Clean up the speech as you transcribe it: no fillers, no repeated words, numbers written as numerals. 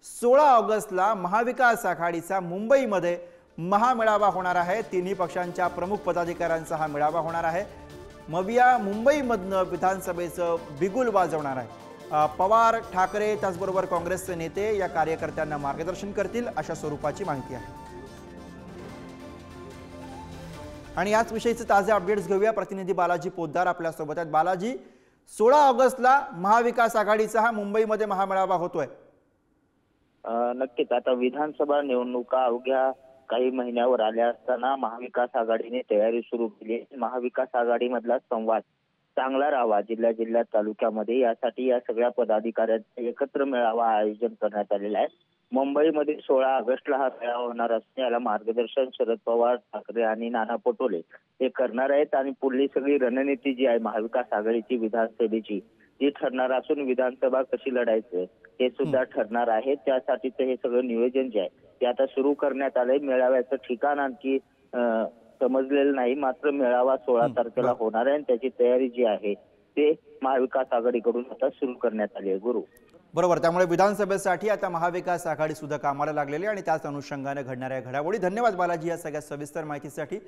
16 ऑगस्टला महाविकास आघाडीचा मुंबईमध्ये महामेळावा होणार आहे। तिन्ही पक्षांच्या प्रमुख पदाधिकाऱ्यांचा हा मेळावा होणार आहे। मविया मुंबईमधनं विधानसभेचं बिगुल वाजवणार आहे। पवार, ठाकरे त्याचबरोबर काँग्रेसचे नेते या कार्यकर्त्यांना मार्गदर्शन करतील अशा स्वरूपाची माहिती आहे। आणि याच विषयीचे ताजे अपडेट्स घेऊया। प्रतिनिधी बालाजी पोद्दार आपल्या सोबत आहेत। बालाजी, 16 ऑगस्टला महाविकास आघाडीचा हा मुंबईमध्ये महामेळावा होतोय। नक्कीच आता विधानसभा निवडणुका अवघ्या काही महिन्यावर आल्या असताना महाविकास आघाडीने तयारी सुरू केली। महाविकास आघाडी मधला संवाद चांगला राहावा जिल्ह्यात तालुक्यामध्ये, यासाठी या सगळ्या पदाधिकाऱ्यांचे एकत्र मेळावा आयोजन करण्यात आलेला आहे। मुंबईमध्ये 16 ऑगस्टला हा मेळावा होणार असून याला मार्गदर्शन शरद पवार, ठाकरे आणि नाना पटोले हे करणार आहेत। आणि पुढली सगळी रणनीती जी आहे महाविकास आघाडीची विधानसभेची जी ठरणार असून विधानसभा कशी लढायचं हे सुद्धा ठरणार आहे। त्यासाठीचं हे सगळं नियोजन जे आहे ते आता सुरू करण्यात आलंय। मेळाव्याचं ठिकाण आणखी समजलेलं नाही, मात्र मेळावा 16 तारखेला होणार आहे आणि त्याची तयारी जी आहे ते महाविकास आघाडीकडून आता सुरू करण्यात आली आहे। गुरु बरोबर, त्यामुळे विधानसभेसाठी आता महाविकास आघाडी सुद्धा कामाला लागलेली आणि त्याच अनुषंगाने घडणाऱ्या घडामोडी। धन्यवाद बालाजी या सगळ्या सविस्तर माहितीसाठी।